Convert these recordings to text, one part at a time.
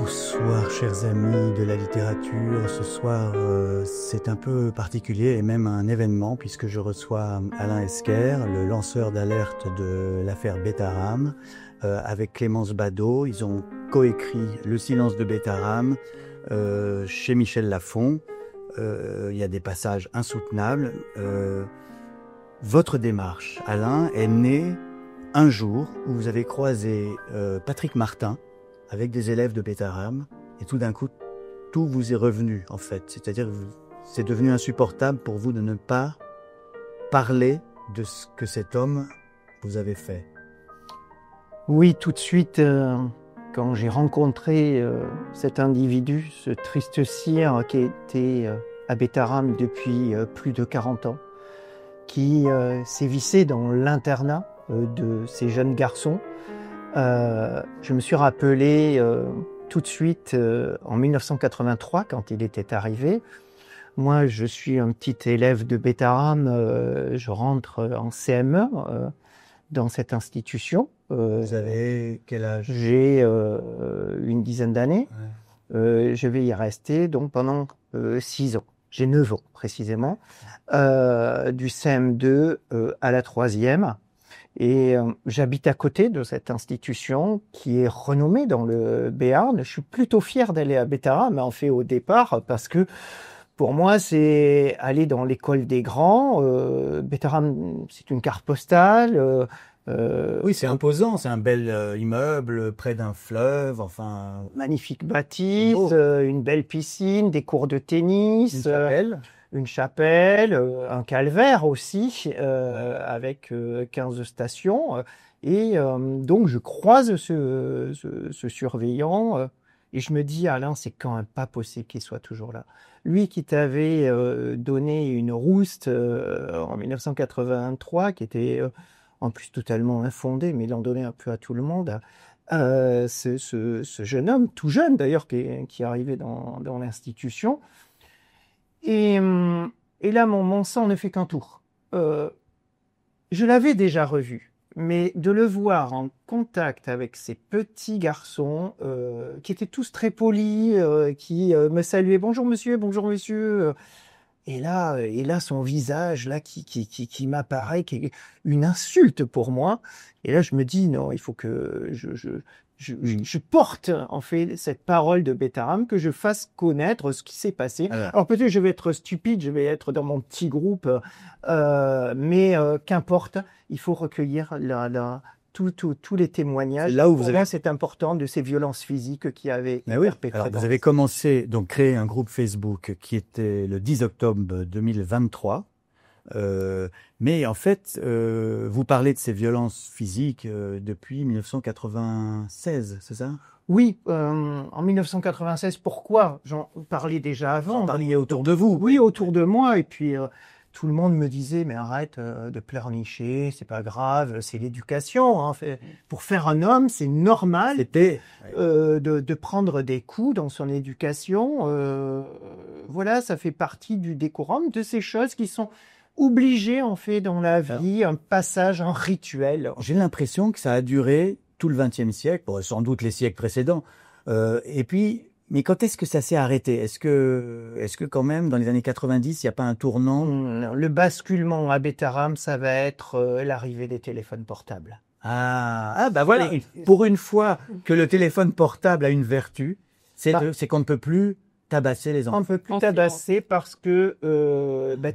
Bonsoir chers amis de la littérature, ce soir c'est un peu particulier et même un événement puisque je reçois Alain Esquer, le lanceur d'alerte de l'affaire Betharam, avec Clémence Badaud. Ils ont coécrit Le silence de Betharam chez Michel Lafon. Il y a des passages insoutenables. Votre démarche, Alain, est née un jour où vous avez croisé Patrick Martin avec des élèves de Betharam, et tout d'un coup, tout vous est revenu, en fait. C'est-à-dire que c'est devenu insupportable pour vous de ne pas parler de ce que cet homme vous avait fait. Oui, tout de suite, quand j'ai rencontré cet individu, ce triste sire qui était à Betharam depuis plus de 40 ans, qui sévissait dans l'internat de ces jeunes garçons, je me suis rappelé tout de suite en 1983 quand il était arrivé. Moi, je suis un petit élève de Betharam, je rentre en CM1 dans cette institution. Vous avez quel âge? J'ai une dizaine d'années. Ouais. Je vais y rester donc pendant 6 ans. J'ai 9 ans précisément, du CM2 à la 3e. Et j'habite à côté de cette institution qui est renommée dans le Béarn. Je suis plutôt fier d'aller à Betharam, en fait, au départ, parce que pour moi, c'est aller dans l'école des grands. Betharam, c'est une carte postale. Oui, c'est imposant. C'est un bel immeuble près d'un fleuve. Enfin, magnifique bâtisse, une belle piscine, des cours de tennis. Une chapelle, un calvaire aussi, avec 15 stations. Et donc, je croise ce surveillant et je me dis, Alain, c'est quand même pas possible qu'il soit toujours là. Lui qui t'avait donné une rouste en 1983, qui était en plus totalement infondée, mais il en donnait un peu à tout le monde. Ce jeune homme, tout jeune d'ailleurs, qui est arrivé dans l'institution. Et là, mon sang ne fait qu'un tour. Je l'avais déjà revu, mais de le voir en contact avec ces petits garçons qui étaient tous très polis, qui me saluaient « Bonjour monsieur, bonjour monsieur ». Et là, son visage là qui m'apparaît, qui est une insulte pour moi. Et là, je me dis non, il faut que je porte en fait cette parole de Betharam, que je fasse connaître ce qui s'est passé. Alors peut-être je vais être stupide, je vais être dans mon petit groupe, mais qu'importe, il faut recueillir tous les témoignages. Là où c'est important, de ces violences physiques qui avaient perpétrées. Alors, vous avez commencé, donc, créer un groupe Facebook qui était le 10 octobre 2023. Mais en fait, vous parlez de ces violences physiques depuis 1996, c'est ça? Oui, en 1996. Pourquoi? J'en parlais déjà avant. Vous parliez autour de vous? Oui, autour de moi. Et puis, tout le monde me disait, mais arrête de pleurnicher, c'est pas grave, c'est l'éducation. Hein. Pour faire un homme, c'est normal de prendre des coups dans son éducation. Voilà, ça fait partie du décorum, de ces choses qui sont obligées, en fait, dans la vie, un passage, un rituel. J'ai l'impression que ça a duré tout le XXe siècle, sans doute les siècles précédents. Et puis, mais quand est-ce que ça s'est arrêté? Est-ce que quand même, dans les années 90, il n'y a pas un tournant? Le basculement à Betharam, ça va être l'arrivée des téléphones portables. Ah, bah voilà. Pour une fois que le téléphone portable a une vertu, c'est qu'on ne peut plus tabasser les enfants. On ne peut plus tabasser parce que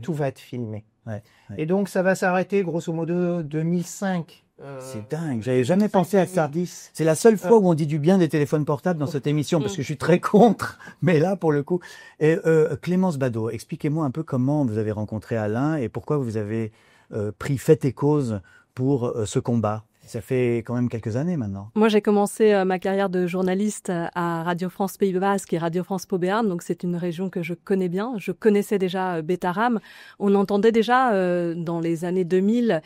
tout va être filmé. Ouais. Et donc, ça va s'arrêter, grosso modo, 2005. C'est dingue, j'avais jamais pensé à ça. C'est la seule fois où on dit du bien des téléphones portables dans cette émission, parce que je suis très contre, mais là, pour le coup. Et Clémence Badaud, expliquez-moi un peu comment vous avez rencontré Alain et pourquoi vous avez pris fait et cause pour ce combat. Ça fait quand même quelques années maintenant. Moi, j'ai commencé ma carrière de journaliste à Radio France Pays Basque et Radio France Pau Béarn, donc c'est une région que je connais bien. Je connaissais déjà Betharam. On entendait déjà dans les années 2000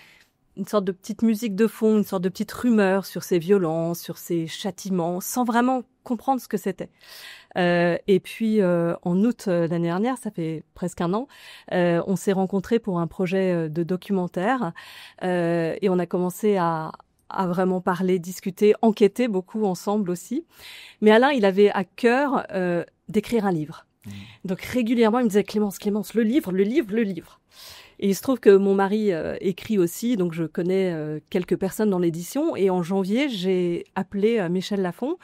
une sorte de petite musique de fond, une sorte de petite rumeur sur ces violences, sur ces châtiments, sans vraiment comprendre ce que c'était. Et puis, en août l'année dernière, ça fait presque un an, on s'est rencontrés pour un projet de documentaire et on a commencé à à vraiment parler, discuter, enquêter beaucoup ensemble aussi. Mais Alain, il avait à cœur d'écrire un livre. Donc régulièrement, il me disait Clémence, le livre. Et il se trouve que mon mari écrit aussi, donc je connais quelques personnes dans l'édition. Et en janvier, j'ai appelé Michel Lafon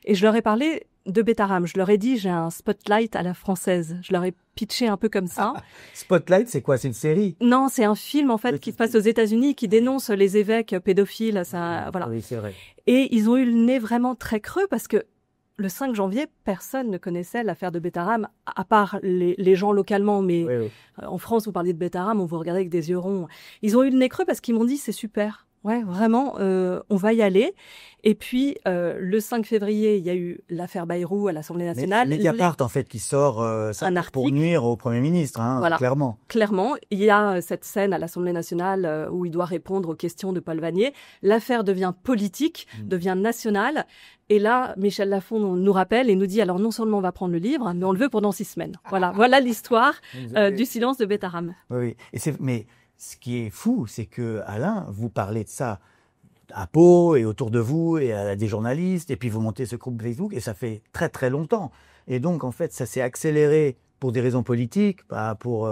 et je leur ai parlé de Bétarame. Je leur ai dit, j'ai un spotlight à la française. Je leur ai pitché un peu comme ça. Spotlight, c'est quoi? C'est une série? Non, c'est un film en fait qui se passe aux États-Unis, qui dénonce les évêques pédophiles. Ça, voilà. Oui, c'est vrai. Et ils ont eu le nez vraiment très creux parce que le 5 janvier, personne ne connaissait l'affaire de Bétarame, à part les gens localement. Mais Oui. en France, vous parlez de Bétarame, on vous regardait avec des yeux ronds. Ils ont eu le nez creux parce qu'ils m'ont dit, c'est super. Ouais, vraiment, on va y aller. Et puis, le 5 février, il y a eu l'affaire Bayrou à l'Assemblée nationale. Mais Mediapart, en fait, qui sort ça un article pour nuire au Premier ministre, hein, voilà. Clairement. Clairement, il y a cette scène à l'Assemblée nationale où il doit répondre aux questions de Paul Vanier. L'affaire devient politique, devient nationale. Et là, Michel Lafon nous rappelle et nous dit, alors non seulement on va prendre le livre, mais on le veut pendant 6 semaines. Voilà l'histoire du silence de Bétarame. Oui. Mais ce qui est fou, c'est que Alain, vous parlez de ça à Pau et autour de vous et à des journalistes, et puis vous montez ce groupe Facebook, et ça fait très très longtemps. Et donc en fait, ça s'est accéléré pour des raisons politiques, pas pour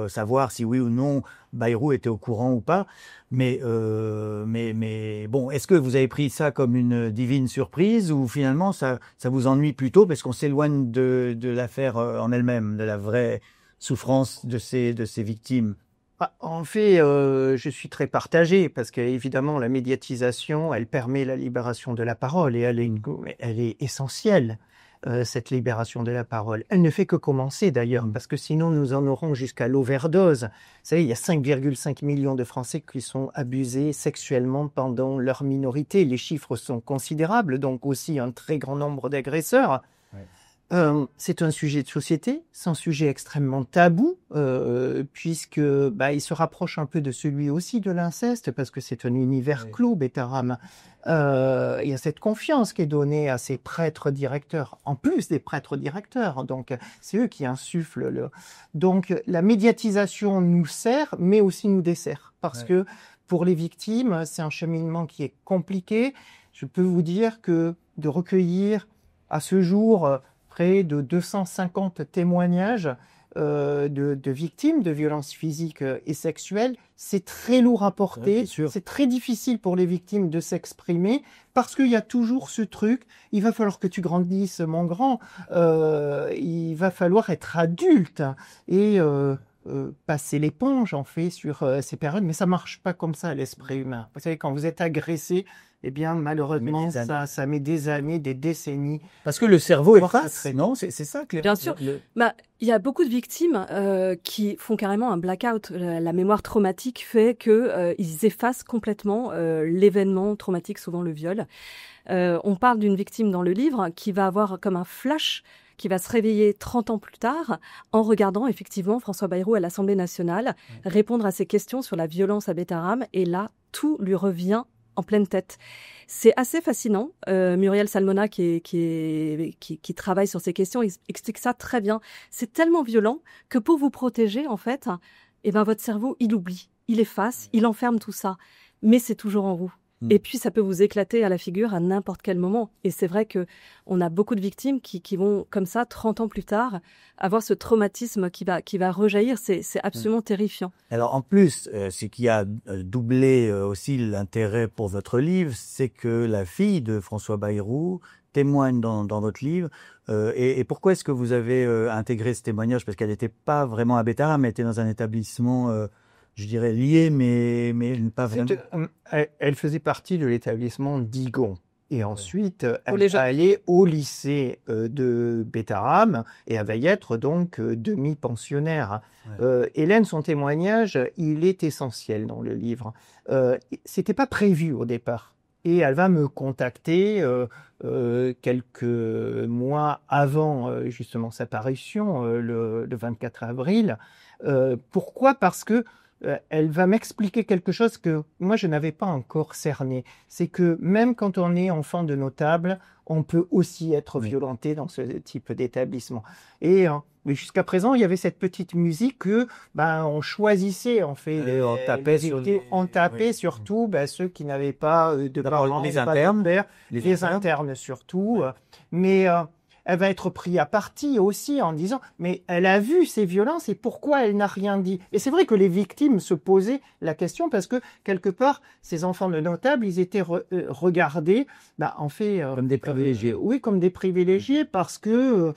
savoir si oui ou non Bayrou était au courant ou pas. Mais bon, est-ce que vous avez pris ça comme une divine surprise ou finalement ça vous ennuie plutôt parce qu'on s'éloigne de l'affaire en elle-même, de la vraie souffrance de ces victimes? En fait, je suis très partagé parce qu'évidemment, la médiatisation, elle permet la libération de la parole et elle est essentielle, cette libération de la parole. Elle ne fait que commencer d'ailleurs parce que sinon, nous en aurons jusqu'à l'overdose. Vous savez, il y a 5,5 millions de Français qui sont abusés sexuellement pendant leur minorité. Les chiffres sont considérables, donc aussi un très grand nombre d'agresseurs. C'est un sujet de société, c'est un sujet extrêmement tabou, puisque il se rapproche un peu de celui aussi de l'inceste, parce que c'est un univers clos, Bétarame. Il y a cette confiance qui est donnée à ces prêtres directeurs, en plus des prêtres directeurs, donc c'est eux qui insufflent. Donc la médiatisation nous sert, mais aussi nous dessert, parce que pour les victimes, c'est un cheminement qui est compliqué. Je peux vous dire que de recueillir à ce jour près de 250 témoignages de victimes de violences physiques et sexuelles. C'est très lourd à porter, c'est très difficile pour les victimes de s'exprimer parce qu'il y a toujours ce truc, il va falloir que tu grandisses mon grand, il va falloir être adulte et passer l'éponge en fait sur ces périodes, mais ça marche pas comme ça à l'esprit humain. Vous savez, quand vous êtes agressé, eh bien, malheureusement, ça met des années, des décennies. Parce que le cerveau efface, non? C'est ça, Claire. Bien sûr. Il y a beaucoup de victimes qui font carrément un blackout. La mémoire traumatique fait que ils effacent complètement l'événement traumatique, souvent le viol. On parle d'une victime dans le livre qui va avoir comme un flash, qui va se réveiller 30 ans plus tard en regardant effectivement François Bayrou à l'Assemblée nationale répondre à ses questions sur la violence à Bétarame. Et là, tout lui revient en pleine tête. C'est assez fascinant. Muriel Salmona, qui travaille sur ces questions, explique ça très bien. C'est tellement violent que pour vous protéger, en fait, votre cerveau, il oublie, il efface, il enferme tout ça. Mais c'est toujours en vous. Et puis, ça peut vous éclater à la figure à n'importe quel moment. Et c'est vrai que on a beaucoup de victimes qui vont, comme ça, 30 ans plus tard, avoir ce traumatisme qui va rejaillir. C'est absolument terrifiant. Alors, en plus, ce qui a doublé aussi l'intérêt pour votre livre, c'est que la fille de François Bayrou témoigne dans votre livre. Et pourquoi est-ce que vous avez intégré ce témoignage? Parce qu'elle n'était pas vraiment à Bétarame, elle était dans un établissement... je dirais lié, mais pas vraiment. Elle faisait partie de l'établissement d'Igon. Et ensuite, elle va aller au lycée de Bétarame et elle va y être donc demi-pensionnaire. Hélène, son témoignage, il est essentiel dans le livre. C'était pas prévu au départ. Et elle va me contacter quelques mois avant justement sa parution, le 24 avril. Pourquoi ? Parce que elle va m'expliquer quelque chose que moi je n'avais pas encore cerné. C'est que même quand on est enfant de notable, on peut aussi être violenté dans ce type d'établissement. Mais jusqu'à présent, il y avait cette petite musique que on choisissait en fait. On tapait surtout ceux qui n'avaient pas de parents, les internes, les internes surtout. Mais elle va être prise à partie aussi en disant mais elle a vu ces violences et pourquoi elle n'a rien dit. Et c'est vrai que les victimes se posaient la question parce que quelque part ces enfants de notables ils étaient regardés en fait comme des privilégiés. Oui, comme des privilégiés parce que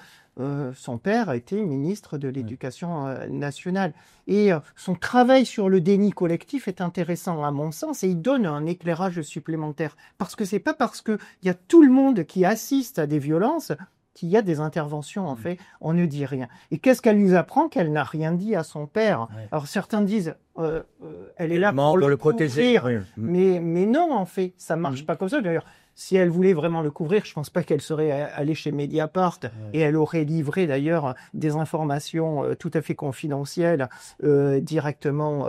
son père était ministre de l'Éducation nationale. Et son travail sur le déni collectif est intéressant à mon sens et il donne un éclairage supplémentaire. Parce que c'est pas parce qu'il y a tout le monde qui assiste à des violences qu'il y a des interventions, en fait, on ne dit rien. Et qu'est-ce qu'elle nous apprend? Qu'elle n'a rien dit à son père. Ouais. Alors certains disent, elle est là pour le protéger. Oui. Mais non, en fait, ça marche pas comme ça. D'ailleurs, si elle voulait vraiment le couvrir, je pense pas qu'elle serait allée chez Mediapart et elle aurait livré d'ailleurs des informations tout à fait confidentielles directement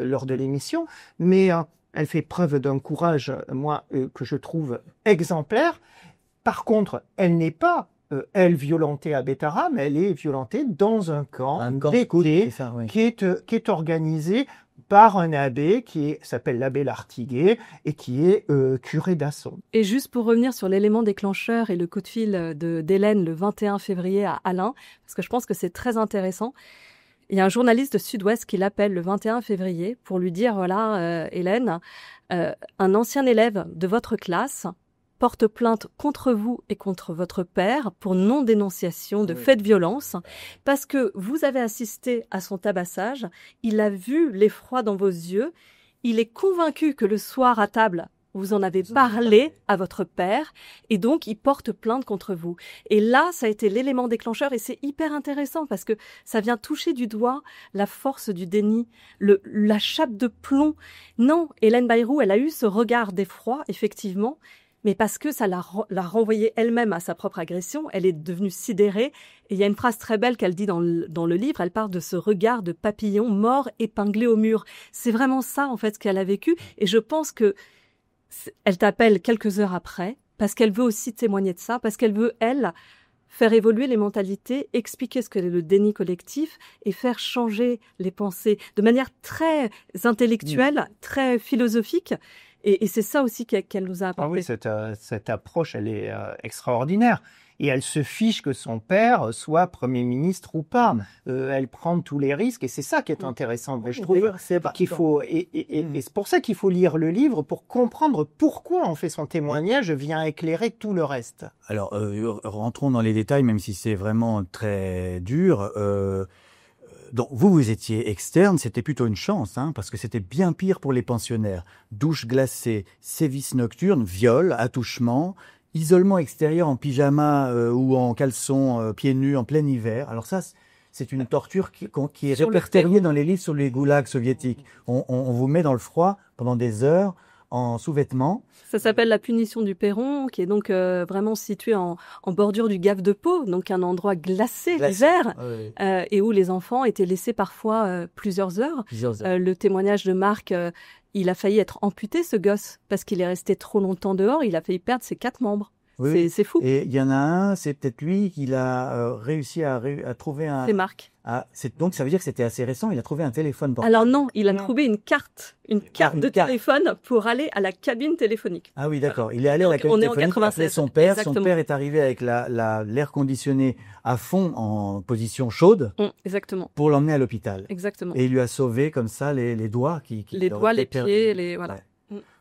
lors de l'émission. Mais elle fait preuve d'un courage, moi, que je trouve exemplaire. Par contre, elle n'est pas elle violentée à Bétarame, elle est violentée dans un camp d'été qui est organisé par un abbé qui s'appelle l'abbé Lartiguet et qui est curé d'Asson. Et juste pour revenir sur l'élément déclencheur et le coup de fil d'Hélène le 21 février à Alain, parce que je pense que c'est très intéressant. Il y a un journaliste de Sud-Ouest qui l'appelle le 21 février pour lui dire, voilà, Hélène, un ancien élève de votre classe porte plainte contre vous et contre votre père pour non-dénonciation de faits de violence parce que vous avez assisté à son tabassage, il a vu l'effroi dans vos yeux, il est convaincu que le soir à table, vous en avez parlé à votre père et donc il porte plainte contre vous. Et là, ça a été l'élément déclencheur et c'est hyper intéressant parce que ça vient toucher du doigt la force du déni, la chape de plomb. Non, Hélène Bayrou, elle a eu ce regard d'effroi, effectivement, mais parce que ça l'a renvoyée elle-même à sa propre agression, elle est devenue sidérée. Et il y a une phrase très belle qu'elle dit dans le livre, elle parle de ce regard de papillon mort épinglé au mur. C'est vraiment ça, en fait, ce qu'elle a vécu. Et je pense que elle t'appelle quelques heures après, parce qu'elle veut aussi témoigner de ça, parce qu'elle veut, elle, faire évoluer les mentalités, expliquer ce que est le déni collectif et faire changer les pensées de manière très intellectuelle, très philosophique. Et c'est ça aussi qu'elle nous a apporté. Ah oui, cette approche, elle est extraordinaire. Et elle se fiche que son père soit Premier ministre ou pas. Elle prend tous les risques et c'est ça qui est intéressant. Je trouve qu'il faut et c'est pour ça qu'il faut lire le livre pour comprendre pourquoi on fait son témoignage vient éclairer tout le reste. Alors rentrons dans les détails, même si c'est vraiment très dur. Donc vous étiez externe, c'était plutôt une chance, parce que c'était bien pire pour les pensionnaires. Douche glacée, sévices nocturnes, viol, attouchement, isolement extérieur en pyjama ou en caleçon, pieds nus en plein hiver. Alors ça, c'est une torture qui est répertoriée dans les livres sur les goulags soviétiques. On vous met dans le froid pendant des heures en sous-vêtements. Ça s'appelle la punition du Perron, qui est donc vraiment située en bordure du Gave de Pau, donc un endroit glacé l'hiver, et où les enfants étaient laissés parfois plusieurs heures. Le témoignage de Marc, il a failli être amputé, ce gosse, parce qu'il est resté trop longtemps dehors, il a failli perdre ses 4 membres. Oui. C'est fou. Et il y en a un, c'est peut-être lui qui a réussi à trouver un... C'est Marc. Donc ça veut dire que c'était assez récent, il a trouvé un téléphone portable. Alors non, il a trouvé une carte de téléphone pour aller à la cabine téléphonique. Ah oui, d'accord. Il est allé à la cabine téléphonique, appeler son père. Exactement. Son père est arrivé avec l'air conditionné à fond en position chaude. Exactement. Pour l'emmener à l'hôpital. Exactement. Et il lui a sauvé comme ça les doigts. Les doigts, les pieds, voilà. Ouais.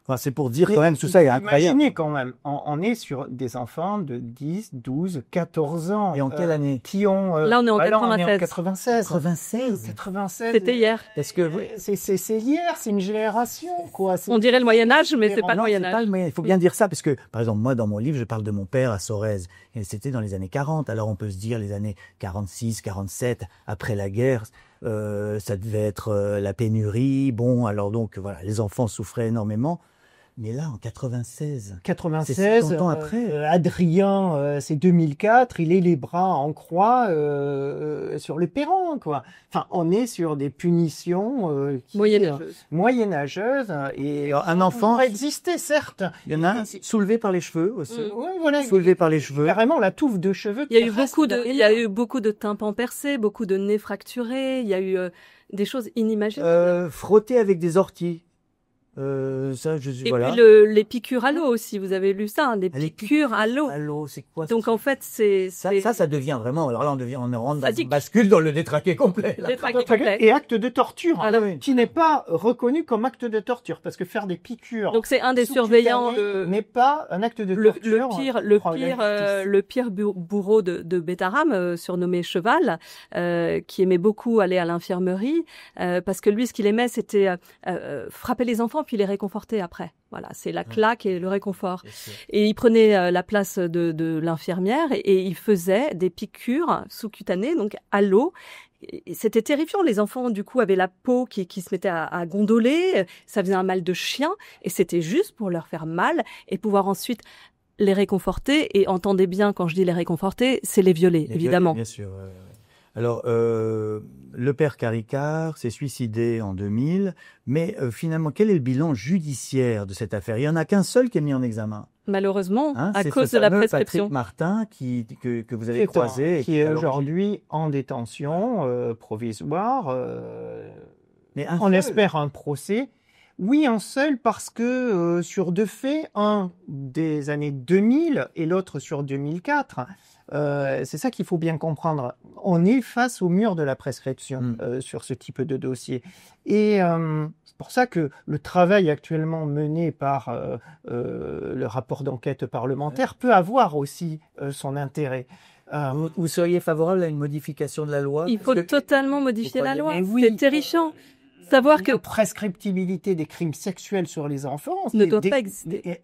Enfin, c'est pour dire quand même tout ça est incroyable. Imaginez quand même, on est sur des enfants de 10, 12, 14 ans. Et en quelle année qui ont Là, on est en 96. 96. C'était hier. Est-ce que c'est hier, c'est une génération quoi. On dirait le Moyen Âge, mais c'est pas le Moyen Âge. Il faut bien dire ça parce que par exemple moi dans mon livre, je parle de mon père à Sorèze et c'était dans les années 40. Alors on peut se dire les années 46, 47 après la guerre. Ça devait être la pénurie. Bon, alors donc voilà, les enfants souffraient énormément. Mais là, en 96. 96. C'est 60 ans après. Adrien, c'est 2004. Il est les bras en croix sur le perron, quoi. Enfin, on est sur des punitions moyenâgeuses. Et un enfant existait, certes. Il y en a un soulevé par les cheveux aussi. Ouais, voilà. Soulevé par les cheveux. Carrément la touffe de cheveux. Il y a eu beaucoup de tympans percés, beaucoup de nez fracturés. Il y a eu des choses inimaginables. Frotté avec des orties. Puis les piqûres à l'eau aussi, vous avez lu ça, des piqûres à l'eau. À l'eau, c'est quoi? Donc en fait, ça devient vraiment. Alors là, on bascule dans le détraqué complet. Et acte de torture, qui n'est pas reconnu comme acte de torture, parce que faire des piqûres. Donc c'est un des surveillants n'est pas un acte de torture. Le pire bourreau de Bétaram, surnommé Cheval, qui aimait beaucoup aller à l'infirmerie, parce que lui, ce qu'il aimait, c'était frapper les enfants puis les réconforter après. Voilà, c'est la claque et le réconfort. Et il prenait la place de l'infirmière et il faisait des piqûres sous-cutanées, donc à l'eau. Et c'était terrifiant. Les enfants, du coup, avaient la peau qui se mettait à gondoler. Ça faisait un mal de chien. Et c'était juste pour leur faire mal et pouvoir ensuite les réconforter. Et entendez bien, quand je dis les réconforter, c'est les violer, évidemment. Bien sûr. Alors, le père Caricart s'est suicidé en 2000, mais finalement, quel est le bilan judiciaire de cette affaire? Il n'y en a qu'un seul qui est mis en examen. Malheureusement, à cause de la prescription. Patrick Martin, que vous avez croisé. Qui est aujourd'hui en détention provisoire. Mais on espère un procès. Oui, un seul, parce que sur deux faits, un des années 2000 et l'autre sur 2004, c'est ça qu'il faut bien comprendre. On est face au mur de la prescription sur ce type de dossier. Et c'est pour ça que le travail actuellement mené par le rapport d'enquête parlementaire peut avoir aussi son intérêt. Vous seriez favorable à une modification de la loi? Il faut totalement modifier la loi. C'est terrifiant. Savoir que la prescriptibilité des crimes sexuels sur les enfants ne doit pas exister.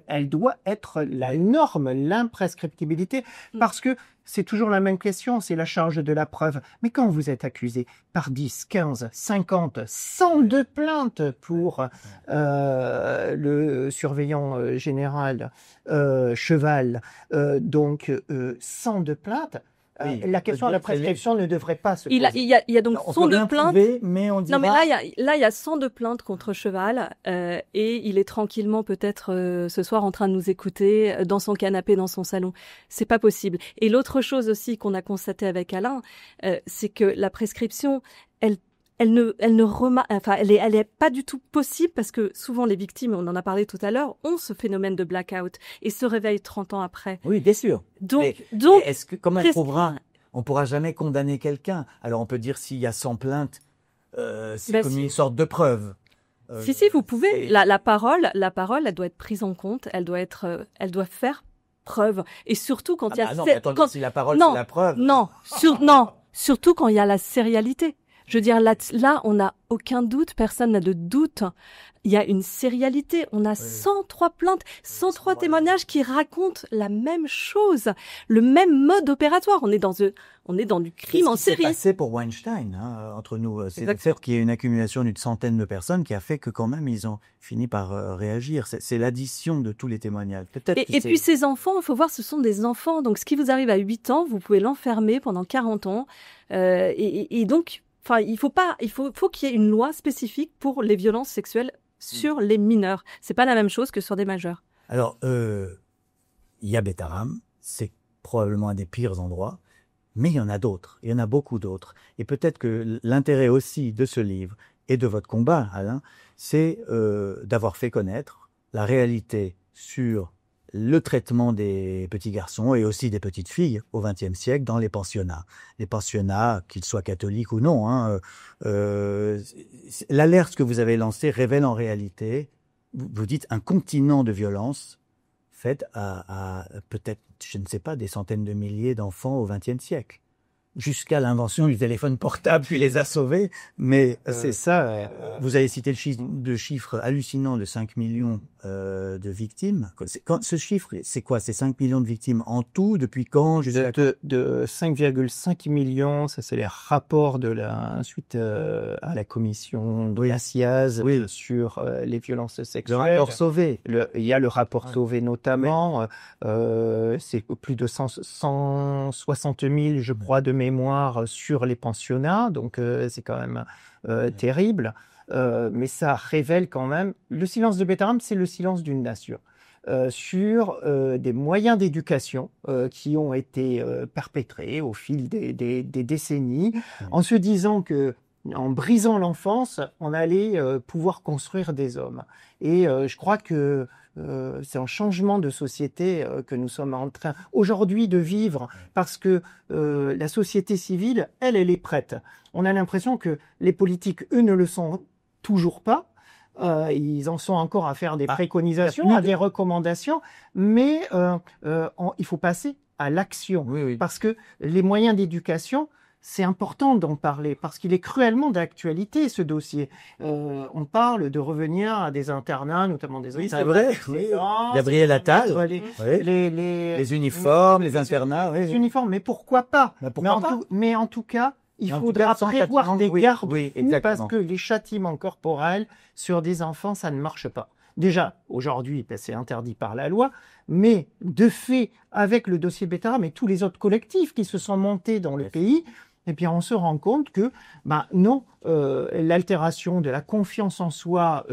Elle doit être la norme, l'imprescriptibilité, parce que c'est toujours la même question, c'est la charge de la preuve. Mais quand vous êtes accusé par 10, 15, 50, 102 plaintes pour le surveillant général Cheval, donc 102 plaintes, la question de la prescription ne devrait pas se poser. Il y a donc 102 plaintes. Mais on dira... Non, mais là, il y a 102 plaintes contre Cheval, et il est tranquillement peut-être ce soir en train de nous écouter dans son canapé, dans son salon. C'est pas possible. Et l'autre chose aussi qu'on a constaté avec Alain, c'est que la prescription, elle est pas du tout possible parce que souvent les victimes, on en a parlé tout à l'heure, ont ce phénomène de blackout et se réveillent 30 ans après. Oui, bien sûr. Donc, est-ce que, comment on pourra jamais condamner quelqu'un? Alors on peut dire s'il y a 100 plaintes, c'est comme une sorte de preuve. Si, vous pouvez. La parole, elle doit être prise en compte, elle doit faire preuve. Et surtout quand il y a... non, mais attendez, si la parole c'est la preuve. Surtout quand il y a la sérialité. Je veux dire, là, on n'a aucun doute, personne n'a de doute. Il y a une sérialité. On a 103 plaintes, 103 témoignages qui racontent la même chose, le même mode opératoire. On est dans du crime en série. C'est passé pour Weinstein, entre nous. C'est-à-dire qu'il y a une accumulation d'une centaine de personnes qui a fait que quand même ils ont fini par réagir. C'est l'addition de tous les témoignages. Et puis ces enfants, il faut voir, ce sont des enfants. Donc ce qui vous arrive à 8 ans, vous pouvez l'enfermer pendant 40 ans. Et donc, enfin, il faut qu'il y ait une loi spécifique pour les violences sexuelles sur les mineurs. C'est pas la même chose que sur des majeurs. Alors, il y a Bétaram, c'est probablement un des pires endroits, mais il y en a d'autres, il y en a beaucoup d'autres. Et peut-être que l'intérêt aussi de ce livre et de votre combat, Alain, c'est d'avoir fait connaître la réalité sur le traitement des petits garçons et aussi des petites filles au XXe siècle dans les pensionnats. Les pensionnats, qu'ils soient catholiques ou non. L'alerte que vous avez lancée révèle en réalité, vous dites, un continent de violence faite à peut-être, je ne sais pas, des centaines de milliers d'enfants au XXe siècle. Jusqu'à l'invention du téléphone portable qui les a sauvés. Mais c'est ça. Vous avez cité le chiffre hallucinant de 5 millions de victimes. Ce chiffre, c'est quoi? C'est 5 millions de victimes en tout? Depuis quand? De 5,5 millions, ça c'est les rapports de suite à la commission de la CIAZ sur les violences sexuelles. Le rapport Sauvé. Il y a le rapport Sauvé notamment. C'est plus de 160 000, je crois, de mémoire sur les pensionnats. Donc c'est quand même terrible. Mais ça révèle quand même... Le silence de Betaram, c'est le silence d'une nation. Sur des moyens d'éducation qui ont été perpétrés au fil des décennies, en se disant que en brisant l'enfance, on allait pouvoir construire des hommes. Et je crois que c'est un changement de société que nous sommes en train aujourd'hui de vivre, parce que la société civile, elle est prête. On a l'impression que les politiques, eux, ne le sont toujours pas. Ils en sont encore à faire des préconisations, à des recommandations, mais il faut passer à l'action. Parce que les moyens d'éducation, c'est important d'en parler, parce qu'il est cruellement d'actualité, ce dossier. On parle de revenir à des internats, notamment des... Oui, c'est vrai. Gabriel Attal. Les uniformes, les internats. Les uniformes, mais pourquoi pas? Mais en tout cas, il faudra prévoir des gardes, parce que les châtiments corporels sur des enfants, ça ne marche pas. Déjà, aujourd'hui, c'est interdit par la loi, mais de fait, avec le dossier Betaram et tous les autres collectifs qui se sont montés dans le pays, et bien on se rend compte que non, l'altération de la confiance en soi,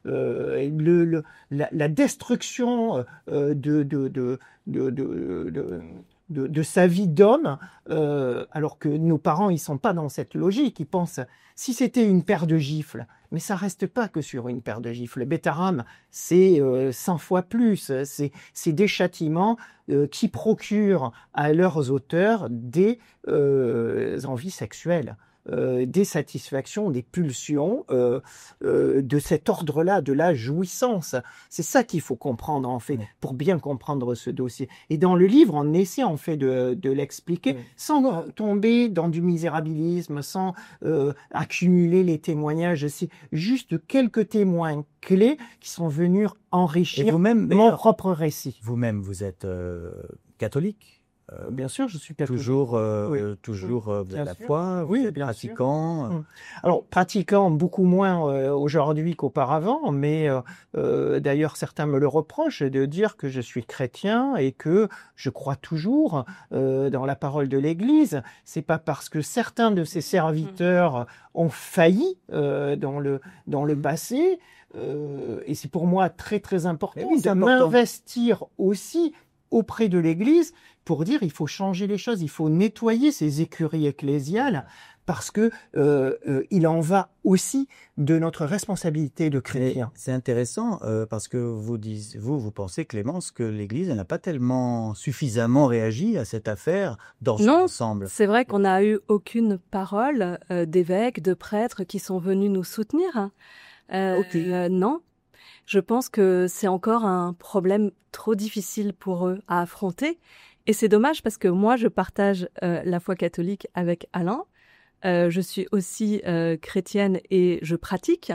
la destruction de sa vie d'homme, alors que nos parents, ils sont pas dans cette logique. Ils pensent, si c'était une paire de gifles, mais ça reste pas que sur une paire de gifles. Betaram, c'est 100 fois plus. C'est des châtiments qui procurent à leurs auteurs des envies sexuelles. Des satisfactions, des pulsions de cet ordre-là, de la jouissance. C'est ça qu'il faut comprendre, en fait, pour bien comprendre ce dossier. Et dans le livre, on essaie, en fait, de l'expliquer sans tomber dans du misérabilisme, sans accumuler les témoignages. C'est juste quelques témoins clés qui sont venus enrichir mon propre récit. Vous-même, vous êtes catholique? Bien sûr, je suis catholique. Toujours de la foi, vous êtes pratiquant. Alors, pratiquant beaucoup moins aujourd'hui qu'auparavant, mais d'ailleurs certains me le reprochent de dire que je suis chrétien et que je crois toujours dans la parole de l'Église. C'est pas parce que certains de ses serviteurs ont failli dans le passé, et c'est pour moi très très important de m'investir aussi auprès de l'Église pour dire il faut changer les choses, il faut nettoyer ces écuries ecclésiales parce que il en va aussi de notre responsabilité de chrétien. C'est intéressant parce que vous pensez, Clémence, que l'Église n'a pas tellement suffisamment réagi à cette affaire dans son ensemble. C'est vrai qu'on n'a eu aucune parole d'évêques, de prêtres qui sont venus nous soutenir. Non. Je pense que c'est encore un problème trop difficile pour eux à affronter. Et c'est dommage parce que moi, je partage la foi catholique avec Alain. Je suis aussi chrétienne et je pratique.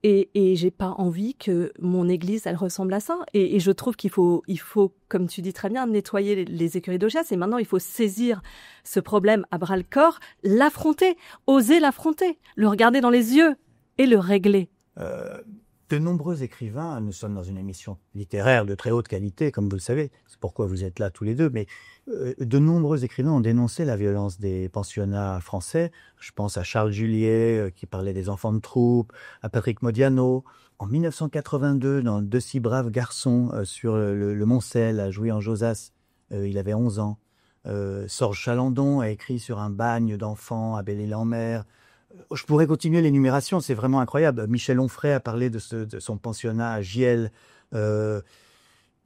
Et j'ai pas envie que mon église, elle ressemble à ça. Et je trouve qu'il faut, comme tu dis très bien, nettoyer les écuries d'Augias. Et maintenant, il faut saisir ce problème à bras-le-corps, l'affronter, oser l'affronter, le regarder dans les yeux et le régler. De nombreux écrivains, nous sommes dans une émission littéraire de très haute qualité, comme vous le savez, c'est pourquoi vous êtes là tous les deux, mais de nombreux écrivains ont dénoncé la violence des pensionnats français. Je pense à Charles Juliet, qui parlait des enfants de troupe, à Patrick Modiano. En 1982, dans De si braves garçons, sur le Moncel, à Jouy-en-Josas, il avait 11 ans. Sorge Chalandon a écrit sur un bagne d'enfants à Belle-Île-en-Mer. Je pourrais continuer l'énumération, c'est vraiment incroyable. Michel Onfray a parlé de son pensionnat à Giel.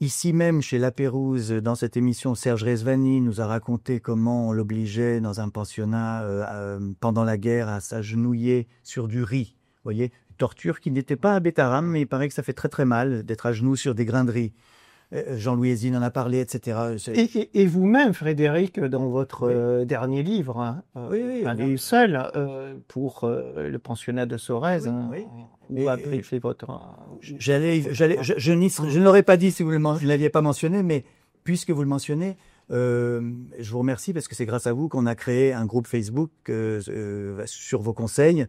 Ici même, chez La Pérouse, dans cette émission, Serge Rezvani nous a raconté comment on l'obligeait dans un pensionnat pendant la guerre à s'agenouiller sur du riz. Vous voyez, une torture qui n'était pas à Betaram, mais il paraît que ça fait très très mal d'être à genoux sur des grains de riz. Jean-Louis Hésine en a parlé, etc. Et vous-même, Frédéric, dans votre dernier livre, seul pour le pensionnat de Sorèze. ou agriffer votre... Je ne l'aurais pas dit si vous ne l'aviez pas mentionné, mais puisque vous le mentionnez, je vous remercie parce que c'est grâce à vous qu'on a créé un groupe Facebook sur vos conseils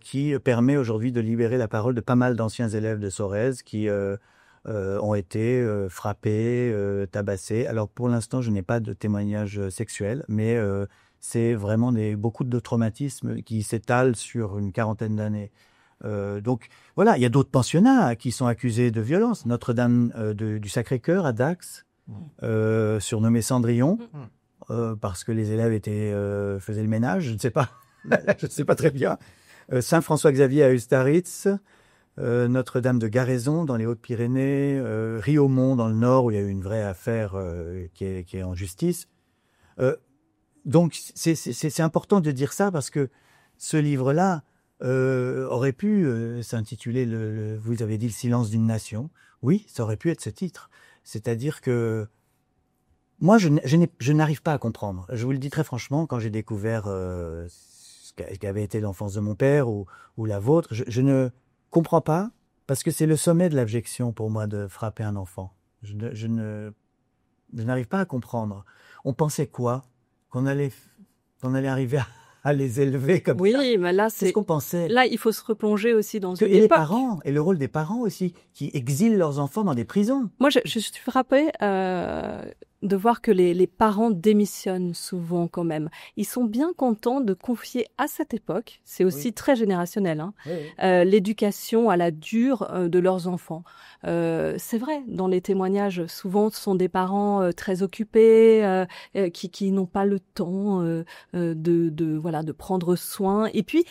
qui permet aujourd'hui de libérer la parole de pas mal d'anciens élèves de Sorèze qui ont été frappés, tabassés. Alors pour l'instant, je n'ai pas de témoignages sexuels, mais c'est vraiment beaucoup de traumatismes qui s'étalent sur une quarantaine d'années. Donc voilà, il y a d'autres pensionnats qui sont accusés de violence. Notre-Dame du Sacré-Cœur à Dax, surnommé Cendrillon, parce que les élèves faisaient le ménage, je ne sais pas, je ne sais pas très bien. Saint-François-Xavier à Ustaritz, Notre-Dame de Garaison dans les Hautes-Pyrénées, Riaumont dans le Nord où il y a eu une vraie affaire qui est en justice. Donc c'est important de dire ça parce que ce livre-là aurait pu s'intituler vous avez dit le silence d'une nation. Oui, ça aurait pu être ce titre. C'est-à-dire que moi, je n'arrive pas à comprendre. Je vous le dis très franchement, quand j'ai découvert ce qu'avait été l'enfance de mon père ou la vôtre, je ne comprends pas parce que c'est le sommet de l'abjection pour moi de frapper un enfant. Je n'arrive pas à comprendre. On pensait quoi? Qu'on allait arriver à les élever comme ça. Oui, mais là, c'est ce qu'on pensait. Là, il faut se replonger aussi dans une époque. Et les parents, et le rôle des parents aussi, qui exilent leurs enfants dans des prisons. Moi, je suis frappée de voir que les parents démissionnent souvent quand même. Ils sont bien contents de confier à cette époque, c'est aussi très générationnel, l'éducation à la dure de leurs enfants. C'est vrai, dans les témoignages, souvent ce sont des parents très occupés, qui n'ont pas le temps de prendre soin. Et puis,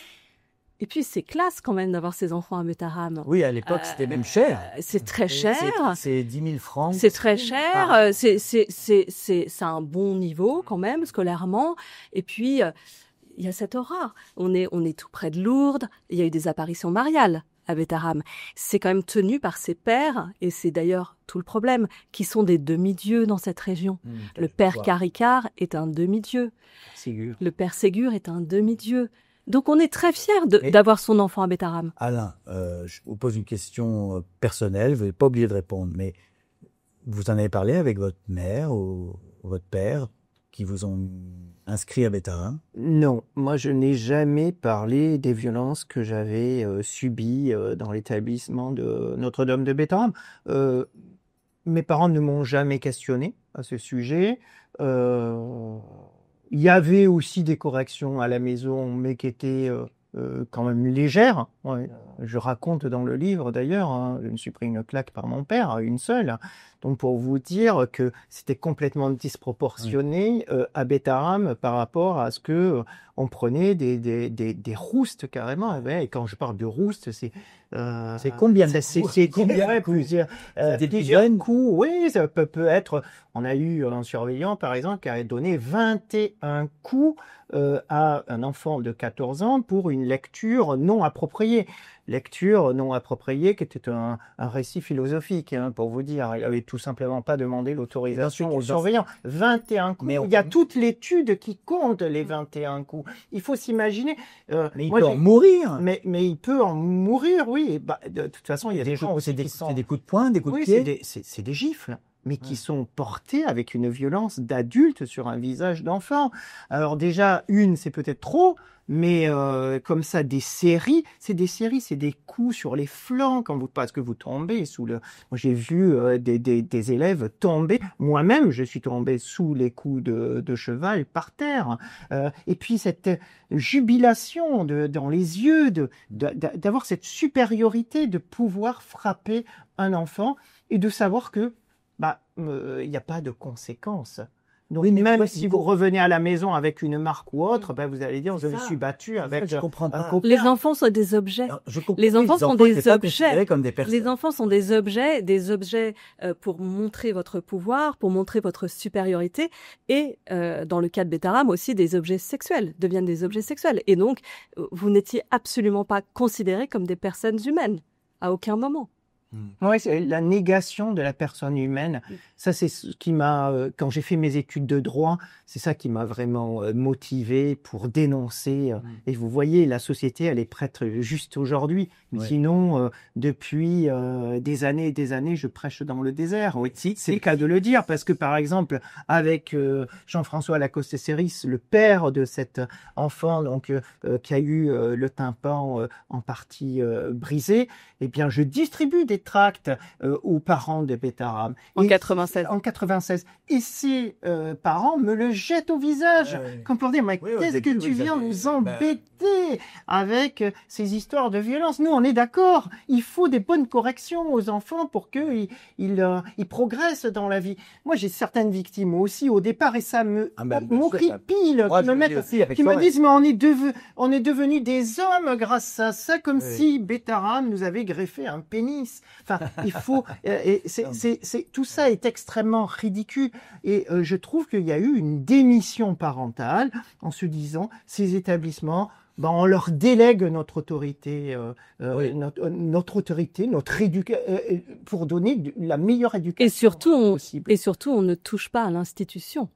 c'est classe quand même d'avoir ses enfants à Bétarame. Oui, à l'époque, c'était même cher. C'est très cher. C'est 10 000 francs. C'est très cher. C'est un bon niveau quand même, scolairement. Et puis, il y a cette aura. On est tout près de Lourdes. Il y a eu des apparitions mariales à Bétarame. C'est quand même tenu par ses pères, et c'est d'ailleurs tout le problème, qui sont des demi-dieux dans cette région. Le père Caricard est un demi-dieu. Le père Ségur est un demi-dieu. Donc on est très fiers d'avoir son enfant à Bétarame. Alain, je vous pose une question personnelle, vous n'avez pas oublié de répondre, mais vous en avez parlé avec votre mère ou votre père qui vous ont inscrit à Bétarame? Non, moi je n'ai jamais parlé des violences que j'avais subies dans l'établissement de Notre-Dame de Bétarame. Mes parents ne m'ont jamais questionné à ce sujet. Il y avait aussi des corrections à la maison, mais qui étaient quand même légères. Ouais. Je raconte dans le livre d'ailleurs, je me suis pris une claque par mon père, une seule. Donc pour vous dire que c'était complètement disproportionné à Bétarame par rapport à ce que on prenait des roustes carrément. Et quand je parle de roustes, c'est combien de coups? C'est plusieurs coups. Oui, ça peut être. On a eu un surveillant par exemple qui a donné 21 coups à un enfant de 14 ans pour une lecture non appropriée. Lecture non appropriée qui était un récit philosophique, pour vous dire. Il avait tout simplement pas demandé l'autorisation aux surveillants. 21 coups. Il y a toute l'étude qui compte les 21 coups. Il faut s'imaginer. Mais il peut en mourir. Mais il peut en mourir, oui. Bah, de toute façon, il y a des gens aussi qui sont... C'est des coups de poing, des coups de pied. C'est des gifles, mais qui sont portés avec une violence d'adulte sur un visage d'enfant. Alors déjà, c'est peut-être trop, mais comme ça, c'est des coups sur les flancs parce que vous tombez sous le... Moi, j'ai vu des élèves tomber. Moi-même, je suis tombé sous les coups de cheval par terre. Et puis cette jubilation dans les yeux, d'avoir cette supériorité de pouvoir frapper un enfant et de savoir que il n'y a pas de conséquences. Donc même si vous revenez à la maison avec une marque ou autre, vous allez dire je me suis battu avec un copain. Les enfants sont des objets. Les enfants sont des objets. Les enfants sont des objets pour montrer votre pouvoir, pour montrer votre supériorité, et dans le cas de Bétarame aussi des objets sexuels deviennent des objets sexuels. Et donc vous n'étiez absolument pas considérés comme des personnes humaines à aucun moment. Oui, c'est la négation de la personne humaine. Ça, c'est ce qui m'a, quand j'ai fait mes études de droit, c'est ça qui m'a vraiment motivé pour dénoncer. Et vous voyez, la société, elle est prête juste aujourd'hui. Ouais. Sinon, depuis des années et des années, je prêche dans le désert. Oui, c'est le cas de le dire, parce que par exemple, avec Jean-François Lacoste-Séris, le père de cet enfant, donc qui a eu le tympan en partie brisé, eh bien, je distribue des tracts aux parents de Betaram. En 96. En 96. Et ces parents me le jettent au visage, comme pour dire, mais qu'est-ce que tu viens nous embêter avec ces histoires de violence? Nous, on est d'accord. Il faut des bonnes corrections aux enfants pour qu'ils progressent dans la vie. Moi, j'ai certaines victimes aussi au départ, et ça m'horripile, qui me disent, mais on est devenus des hommes grâce à ça, comme si Betaram nous avait greffé un pénis. Enfin, il faut, tout ça est extrêmement ridicule, et je trouve qu'il y a eu une démission parentale en se disant, ces établissements, on leur délègue notre autorité, notre éducation, pour donner la meilleure éducation possible. Et surtout, on ne touche pas à l'institution.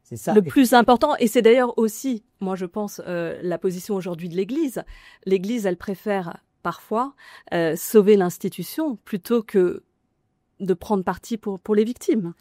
C'est ça. Le plus important, et c'est d'ailleurs aussi, moi je pense, la position aujourd'hui de l'Église. L'Église, elle préfère parfois sauver l'institution plutôt que de prendre parti pour les victimes.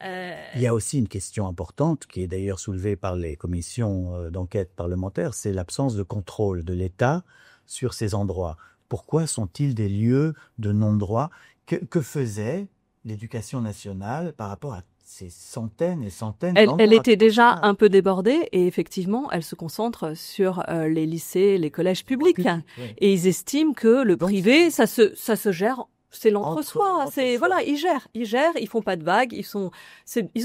Il y a aussi une question importante qui est d'ailleurs soulevée par les commissions d'enquête parlementaires, c'est l'absence de contrôle de l'État sur ces endroits. Pourquoi sont-ils des lieux de non-droit? Que faisait l'éducation nationale par rapport à ces centaines et centaines d'endroits? Elle était déjà un peu débordée, et effectivement, elle se concentre sur les lycées, les collèges publics. Oui. Et ils estiment que le privé, ça se gère. C'est l'entre-soi, voilà, ils gèrent, ils font pas de vagues, ils ont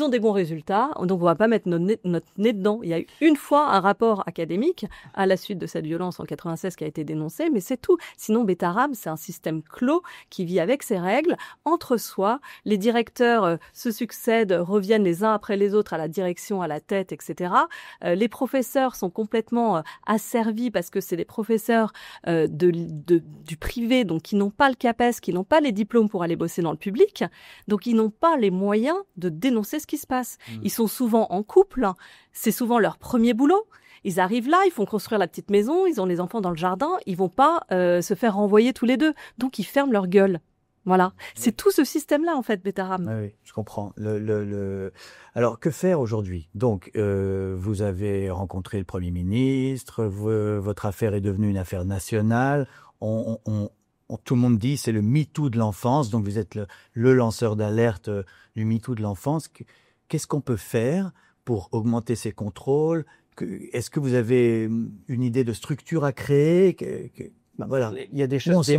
des bons résultats, donc on va pas mettre notre nez dedans. Il y a eu une fois un rapport académique à la suite de cette violence en 96 qui a été dénoncé, mais c'est tout. Sinon, Betaram, c'est un système clos qui vit avec ses règles, entre soi. Les directeurs se succèdent, reviennent les uns après les autres à la direction, à la tête, etc. Les professeurs sont complètement asservis parce que c'est des professeurs du privé, donc qui n'ont pas le CAPES, qui n'ont pas les diplômes pour aller bosser dans le public, donc ils n'ont pas les moyens de dénoncer ce qui se passe. Ils sont souvent en couple, c'est souvent leur premier boulot. Ils arrivent là, ils font construire la petite maison, ils ont les enfants dans le jardin, ils vont pas se faire renvoyer tous les deux, donc ils ferment leur gueule. Voilà, c'est tout ce système-là en fait, Betaram. Oui, je comprends. Alors, que faire aujourd'hui? Donc, vous avez rencontré le Premier ministre, votre affaire est devenue une affaire nationale. Tout le monde dit c'est le MeToo de l'enfance, donc vous êtes le lanceur d'alerte du MeToo de l'enfance. Qu'est-ce qu'on peut faire pour augmenter ces contrôles? Est-ce que vous avez une idée de structure à créer? Voilà. Il y a des choses.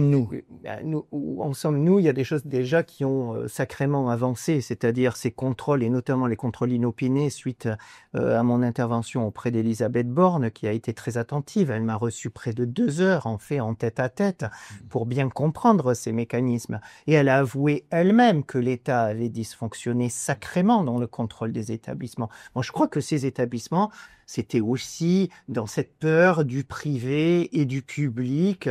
Où en sommes-nous? Il y a des choses déjà qui ont sacrément avancé, c'est-à-dire ces contrôles, et notamment les contrôles inopinés suite à mon intervention auprès d'Elisabeth Borne, qui a été très attentive. Elle m'a reçu près de 2 heures, en tête-à-tête, pour bien comprendre ces mécanismes. Et elle a avoué elle-même que l'État avait dysfonctionné sacrément dans le contrôle des établissements. Bon, je crois que ces établissements, c'était aussi dans cette peur du privé et du public.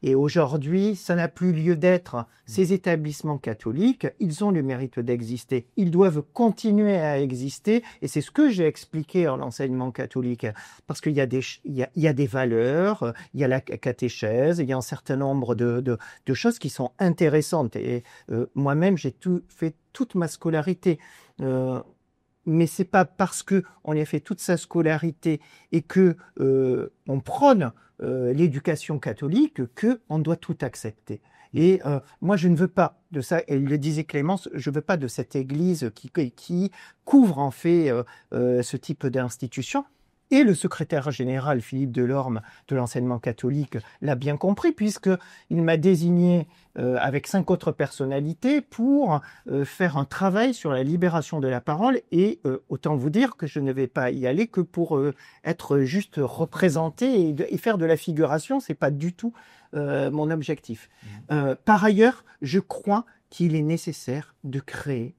Et aujourd'hui, ça n'a plus lieu d'être. Ces établissements catholiques, ils ont le mérite d'exister. Ils doivent continuer à exister. Et c'est ce que j'ai expliqué en l'enseignement catholique. Parce qu'il y a des valeurs, il y a la catéchèse, il y a un certain nombre de choses qui sont intéressantes. Et moi-même, j'ai fait toute ma scolarité. Mais c'est pas parce que on y a fait toute sa scolarité et que on prône l'éducation catholique que on doit tout accepter. Et moi, je ne veux pas de ça. Et le disait Clémence, je veux pas de cette Église qui couvre en fait ce type d'institution. Et le secrétaire général Philippe Delorme de l'enseignement catholique l'a bien compris, puisqu'il m'a désigné avec 5 autres personnalités pour faire un travail sur la libération de la parole. Et autant vous dire que je ne vais pas y aller que pour être juste représenté et faire de la figuration. C'est pas du tout mon objectif. Par ailleurs, je crois qu'il est nécessaire de créer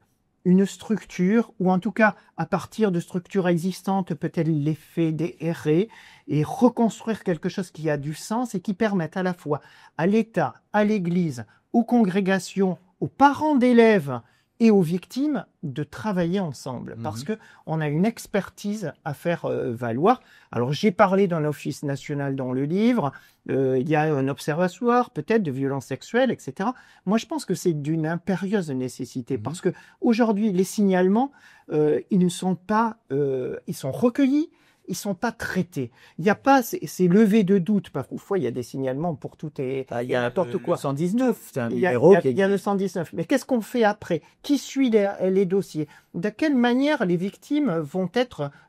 une structure, ou en tout cas, à partir de structures existantes, peut-être les fédérer et reconstruire quelque chose qui a du sens et qui permette à la fois à l'État, à l'Église, aux congrégations, aux parents d'élèves et aux victimes de travailler ensemble, parce que on a une expertise à faire valoir. Alors, j'ai parlé d'un office national dans le livre, il y a un observatoire peut-être de violences sexuelles, etc. Moi, je pense que c'est d'une impérieuse nécessité, parce que aujourd'hui, les signalements, ils ne sont pas, ils sont recueillis, ils sont pas traités. Il n'y a pas ces levées de doute. Parfois, il y a des signalements pour tout et il y a n'importe quoi. 119, c'est un numéro il y a le 119. Mais qu'est-ce qu'on fait après? Qui suit les dossiers? De quelle manière les victimes vont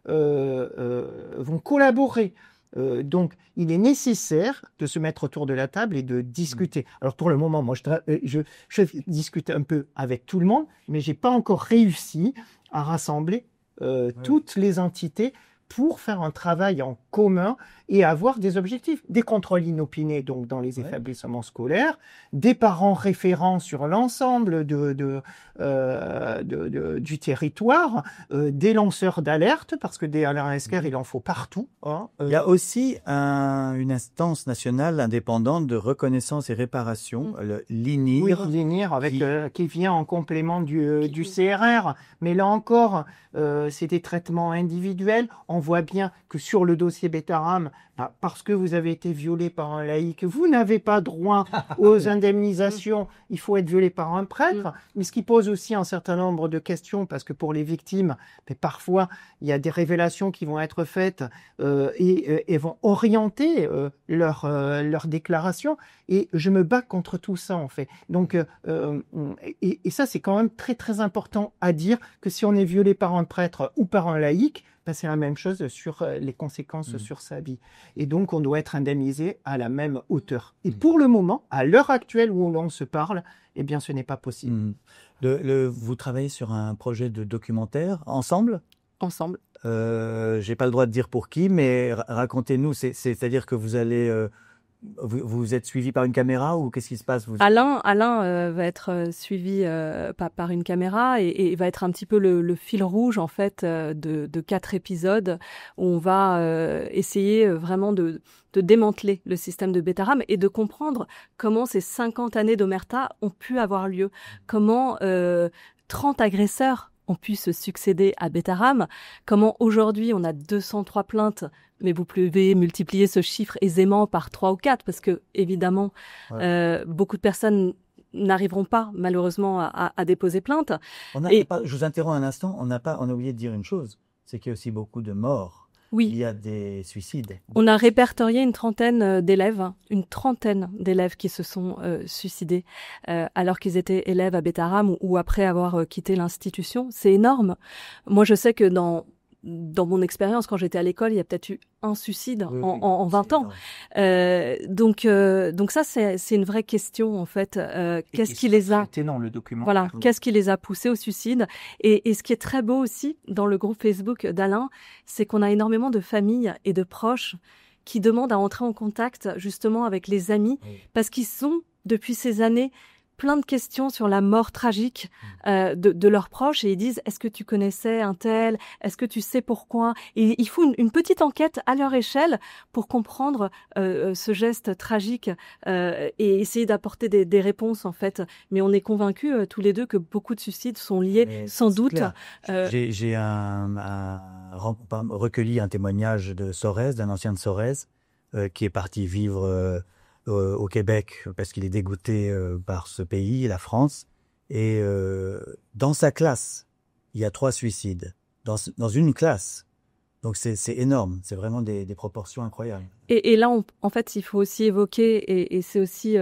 vont collaborer? Donc, il est nécessaire de se mettre autour de la table et de discuter. Alors, pour le moment, moi, je discute un peu avec tout le monde, mais j'ai pas encore réussi à rassembler toutes les entités pour faire un travail en commun et avoir des objectifs. Des contrôles inopinés donc dans les établissements scolaires, des parents référents sur l'ensemble du territoire, des lanceurs d'alerte, parce que des Alain Esquer, il en faut partout. Hein. Il y a aussi une instance nationale indépendante de reconnaissance et réparation, le l'INIR. Oui, l'INIR, qui vient en complément du CRR. Mais là encore, c'est des traitements individuels. On voit bien que sur le dossier Betaram, parce que vous avez été violé par un laïc, vous n'avez pas droit aux indemnisations, il faut être violé par un prêtre, mais ce qui pose aussi un certain nombre de questions, parce que pour les victimes, mais parfois, il y a des révélations qui vont être faites et vont orienter leur déclaration, et je me bats contre tout ça, en fait. Donc, et ça, c'est quand même très, très important à dire, que si on est violé par un prêtre ou par un laïc, c'est la même chose sur les conséquences sur sa vie. Et donc, on doit être indemnisé à la même hauteur. Et pour le moment, à l'heure actuelle où l'on se parle, eh bien, ce n'est pas possible. Vous travaillez sur un projet de documentaire ensemble ? Ensemble. J'ai pas le droit de dire pour qui, mais racontez-nous. C'est-à-dire que vous allez... Vous êtes suivi par une caméra ou qu'est-ce qui se passe? Alain va être suivi par une caméra et va être un petit peu le fil rouge en fait de 4 épisodes où on va essayer vraiment de démanteler le système de Betaram et de comprendre comment ces 50 années d'omerta ont pu avoir lieu, comment 30 agresseurs ont pu se succéder à Betaram, comment aujourd'hui on a 203 plaintes, mais vous pouvez multiplier ce chiffre aisément par 3 ou 4, parce que évidemment, beaucoup de personnes n'arriveront pas malheureusement à déposer plainte. Je vous interromps un instant, on a oublié de dire une chose, c'est qu'il y a aussi beaucoup de morts. Oui. Il y a des suicides. On a répertorié une trentaine d'élèves qui se sont suicidés alors qu'ils étaient élèves à Betaram ou après avoir quitté l'institution. C'est énorme. Moi, je sais que dans mon expérience, quand j'étais à l'école, il y a peut-être eu un suicide en 20 ans. Donc ça, c'est une vraie question, en fait. Qu'est-ce qui les a... dans le document. Voilà. Qu'est-ce qui les a poussés au suicide? Et ce qui est très beau aussi, dans le groupe Facebook d'Alain, c'est qu'on a énormément de familles et de proches qui demandent à entrer en contact, justement, avec les amis, parce qu'ils sont, depuis ces années, plein de questions sur la mort tragique de leurs proches et ils disent est-ce que tu connaissais un tel, est-ce que tu sais pourquoi, et ils font une petite enquête à leur échelle pour comprendre ce geste tragique et essayer d'apporter des réponses en fait, mais on est convaincus tous les deux que beaucoup de suicides sont liés sans doute j'ai recueilli un témoignage de Sorèze, d'un ancien de Sorèze qui est parti vivre au Québec parce qu'il est dégoûté par ce pays, la France, et dans sa classe, il y a 3 suicides dans une classe. Donc c'est énorme, c'est vraiment des proportions incroyables. Et là, en fait, il faut aussi évoquer, et c'est aussi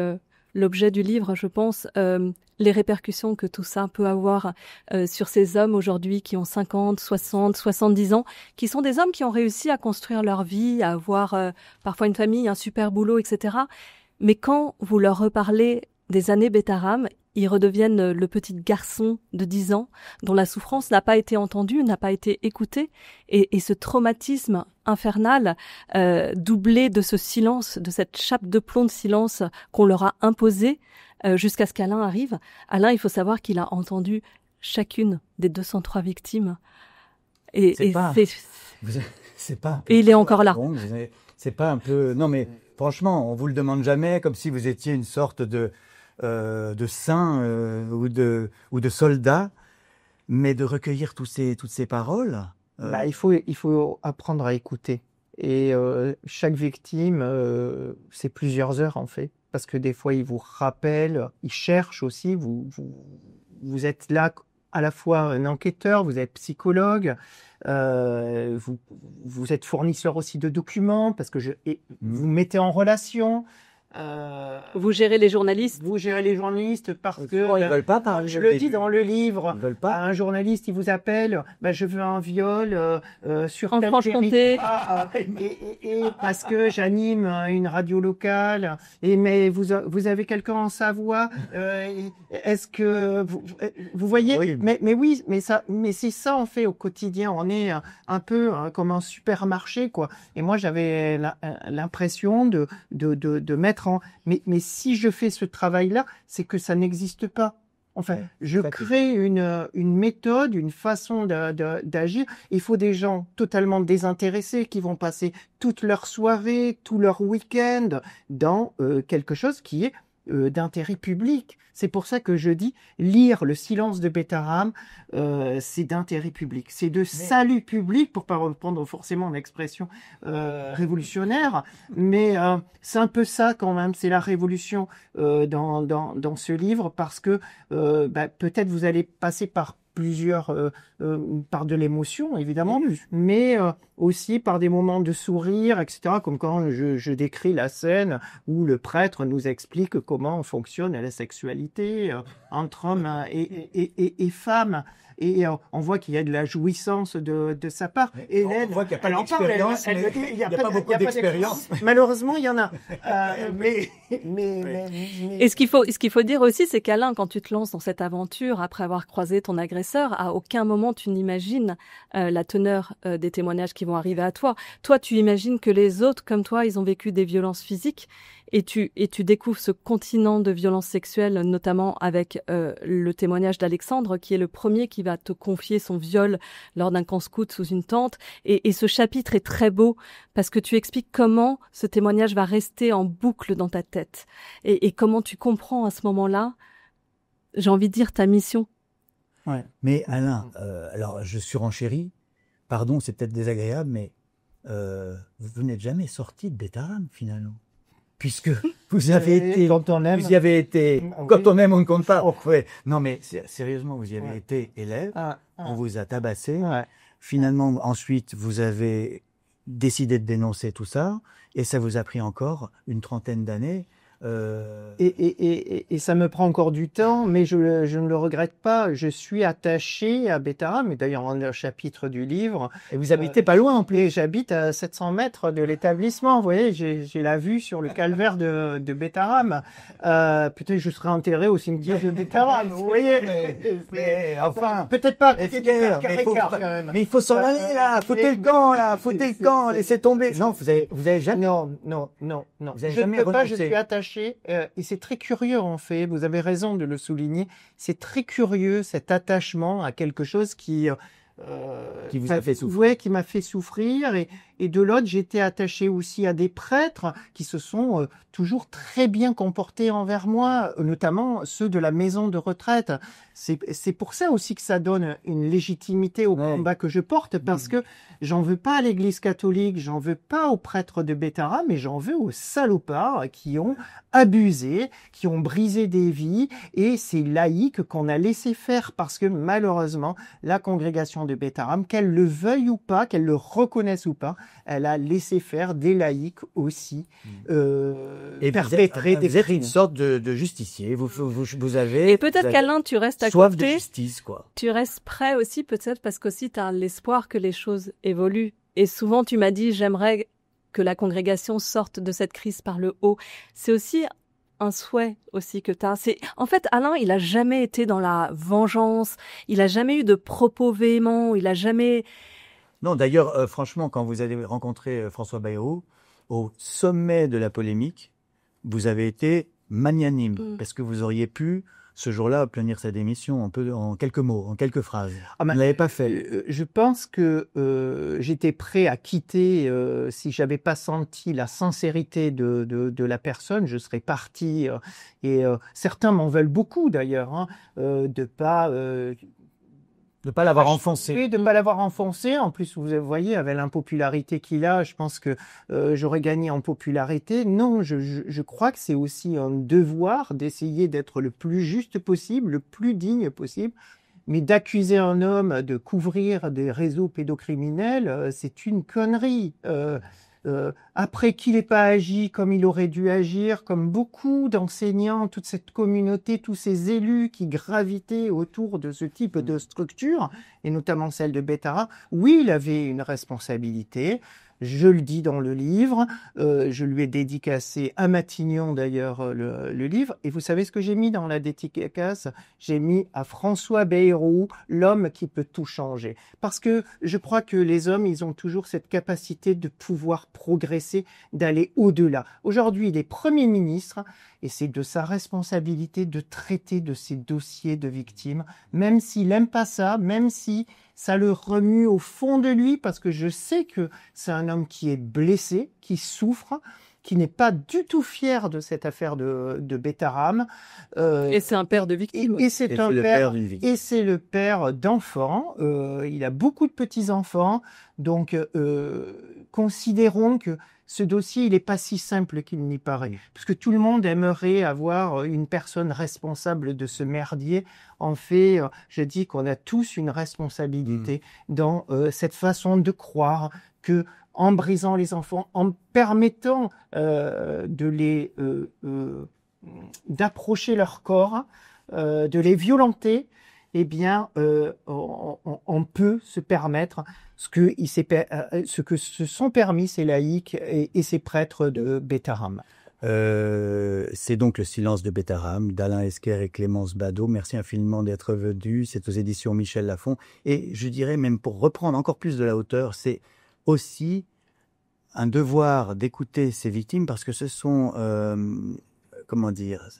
l'objet du livre, je pense, les répercussions que tout ça peut avoir sur ces hommes aujourd'hui qui ont 50, 60, 70 ans, qui sont des hommes qui ont réussi à construire leur vie, à avoir parfois une famille, un super boulot, etc. Mais quand vous leur reparlez des années Betaram, ils redeviennent le petit garçon de 10 ans dont la souffrance n'a pas été entendue, n'a pas été écoutée. Et ce traumatisme infernal, doublé de ce silence, de cette chape de plomb de silence qu'on leur a imposé jusqu'à ce qu'Alain arrive. Alain, il faut savoir qu'il a entendu chacune des 203 victimes. Et il est encore là. C'est pas un peu... Non mais franchement, on vous le demande jamais, comme si vous étiez une sorte de de saints ou de soldats, mais de recueillir toutes ces paroles. Il faut apprendre à écouter. Et chaque victime, c'est plusieurs heures en fait, parce que des fois, ils vous rappellent, ils cherchent aussi. Vous êtes là à la fois un enquêteur, vous êtes psychologue, vous êtes fournisseur aussi de documents, parce que vous mettez en relation. Vous gérez les journalistes. Vous gérez les journalistes parce que ils veulent pas parler. Je le dis dans le livre. Ils veulent pas. Un journaliste, il vous appelle. Je veux un viol sur en Franche-Comté. Et parce que j'anime une radio locale. Mais vous avez quelqu'un en Savoie. Est-ce que vous voyez? Oui. Mais c'est ça en fait au quotidien. On est un peu comme un supermarché quoi. Et moi j'avais l'impression de mettre mais si je fais ce travail-là, c'est que ça n'existe pas. Enfin, je crée une méthode, une façon d'agir. Il faut des gens totalement désintéressés qui vont passer toute leur soirée, tout leur week-end dans quelque chose qui est d'intérêt public. C'est pour ça que je dis lire Le silence de Bétarame, c'est d'intérêt public, c'est de salut public, pour pas reprendre forcément l'expression révolutionnaire, mais c'est un peu ça quand même, c'est la révolution dans ce livre, parce que peut-être vous allez passer par par de l'émotion évidemment, mais aussi par des moments de sourire, etc. Comme quand je décris la scène où le prêtre nous explique comment fonctionne la sexualité entre hommes et femmes. Et on voit qu'il y a de la jouissance de sa part. Et on voit qu'il n'y a pas d'expérience. Il n'y a pas beaucoup d'expérience. Malheureusement, il y en a. Et ce qu'il faut dire aussi, c'est qu'Alain, quand tu te lances dans cette aventure, après avoir croisé ton agresseur, à aucun moment tu n'imagines la teneur des témoignages qui vont arriver à toi. Toi, tu imagines que les autres, comme toi, ils ont vécu des violences physiques. Et tu découvres ce continent de violences sexuelles, notamment avec le témoignage d'Alexandre, qui est le premier qui va te confier son viol lors d'un camp scout sous une tente. Et ce chapitre est très beau parce que tu expliques comment ce témoignage va rester en boucle dans ta tête et comment tu comprends à ce moment-là, j'ai envie de dire, ta mission. Ouais. Mais Alain, alors je surenchéris, pardon, c'est peut-être désagréable, mais vous n'êtes jamais sorti de Bétarame finalement. Puisque vous avez été, quand on aime, vous y avez été, quand on aime, on ne compte pas. Ouais. Non, mais sérieusement, vous y avez été élève, on vous a tabassé. Ouais. Finalement, ensuite, vous avez décidé de dénoncer tout ça, et ça vous a pris encore une trentaine d'années. Et ça me prend encore du temps, mais je ne le regrette pas. Je suis attaché à Bétarame, et d'ailleurs dans le chapitre du livre. Et vous habitez pas loin en plus. Et j'habite à 700 mètres de l'établissement. Vous voyez, j'ai la vue sur le calvaire de Bétarame. Peut-être je serai enterré au cimetière de Bétarame. Vous voyez. Mais enfin. Peut-être pas. Mais il faut s'en aller là. Foutez le camp là. Foutez le camp. Laissez tomber. Non, vous avez jamais. Non. Vous avez jamais renoncé. Je suis attaché. Et c'est très curieux en fait, vous avez raison de le souligner, c'est très curieux cet attachement à quelque chose qui vous a fait souffrir. Ouais, qui m'a fait souffrir, et de l'autre j'étais attaché aussi à des prêtres qui se sont toujours très bien comportés envers moi, notamment ceux de la maison de retraite. C'est pour ça aussi que ça donne une légitimité au combat que je porte, parce que j'en veux pas à l'Église catholique, j'en veux pas aux prêtres de Bétarame, mais j'en veux aux salopards qui ont abusé, qui ont brisé des vies, et ces laïcs qu'on a laissé faire, parce que malheureusement la congrégation de Bétarame, qu'elle le veuille ou pas, qu'elle le reconnaisse ou pas, elle a laissé faire des laïcs aussi perpétrer des crimes. Vous êtes une sorte de justicier. Vous avez. Et peut-être qu'Alain, tu restes à soif côté. De justice, quoi. Tu restes prêt aussi, peut-être parce qu'aussi tu as l'espoir que les choses évoluent. Et souvent, tu m'as dit, j'aimerais que la congrégation sorte de cette crise par le haut. C'est aussi un souhait aussi que tu as. En fait, Alain, il a jamais été dans la vengeance. Il a jamais eu de propos véhéments. Il a jamais. Non, d'ailleurs, franchement, quand vous avez rencontré François Bayrou, au sommet de la polémique, vous avez été magnanime, parce que vous auriez pu ce jour-là, obtenir sa démission en quelques mots, en quelques phrases. Vous ne l'avez pas fait. Je pense que j'étais prêt à quitter si j'avais pas senti la sincérité de la personne. Je serais parti. Et certains m'en veulent beaucoup d'ailleurs, hein, de pas l'avoir enfoncé. Oui, de ne pas l'avoir enfoncé. En plus, vous voyez, avec l'impopularité qu'il a, je pense que j'aurais gagné en popularité. Non, je crois que c'est aussi un devoir d'essayer d'être le plus juste possible, le plus digne possible. Mais d'accuser un homme de couvrir des réseaux pédocriminels, c'est une connerie. Après qu'il n'ait pas agi comme il aurait dû agir, comme beaucoup d'enseignants, toute cette communauté, tous ces élus qui gravitaient autour de ce type de structure, et notamment celle de Bétara, oui, il avait une responsabilité. Je le dis dans le livre, je lui ai dédicacé à Matignon d'ailleurs le livre, et vous savez ce que j'ai mis dans la dédicace? J'ai mis à François Bayrou, l'homme qui peut tout changer. Parce que je crois que les hommes, ils ont toujours cette capacité de pouvoir progresser, d'aller au-delà. Aujourd'hui, il est Premier ministre, et c'est de sa responsabilité de traiter de ces dossiers de victimes, même s'il n'aime pas ça, même si ça le remue au fond de lui, parce que je sais que c'est un homme qui est blessé, qui souffre, qui n'est pas du tout fier de cette affaire de Bétharam. Et c'est un père de victime. Et c'est le père d'enfants. Il a beaucoup de petits-enfants. Donc, considérons que ce dossier, il n'est pas si simple qu'il n'y paraît. Parce que tout le monde aimerait avoir une personne responsable de ce merdier. En fait, je dis qu'on a tous une responsabilité dans cette façon de croire que en brisant les enfants, en permettant d'approcher leur corps, de les violenter, eh bien, on peut se permettre ce que se sont permis ces laïcs et ces prêtres de Bétharam. C'est donc Le silence de Bétharam d'Alain Esquer et Clémence Badaud. Merci infiniment d'être venu. C'est aux éditions Michel Lafon. Et je dirais même, pour reprendre encore plus de la hauteur, c'est aussi un devoir d'écouter ces victimes, parce que ce sont,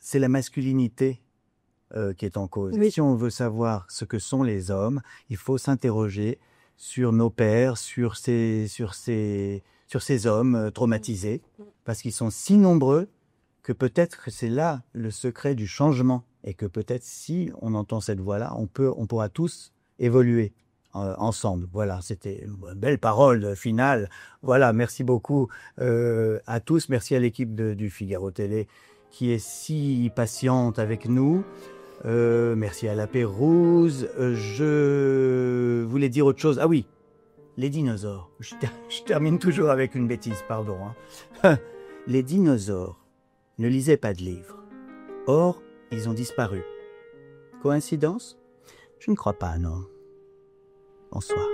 c'est la masculinité qui est en cause. Oui. Si on veut savoir ce que sont les hommes, il faut s'interroger sur nos pères, sur ces hommes traumatisés, parce qu'ils sont si nombreux que peut-être que c'est là le secret du changement, et que peut-être si on entend cette voix-là, on pourra tous évoluer ensemble. Voilà, c'était une belle parole finale. Voilà, merci beaucoup à tous. Merci à l'équipe du Figaro Télé qui est si patiente avec nous. Merci à la Pérouse. Je voulais dire autre chose. Ah oui, les dinosaures. Je termine toujours avec une bêtise, pardon. Hein. Les dinosaures ne lisaient pas de livres. Or, ils ont disparu. Coïncidence? Je ne crois pas, non. Bonsoir.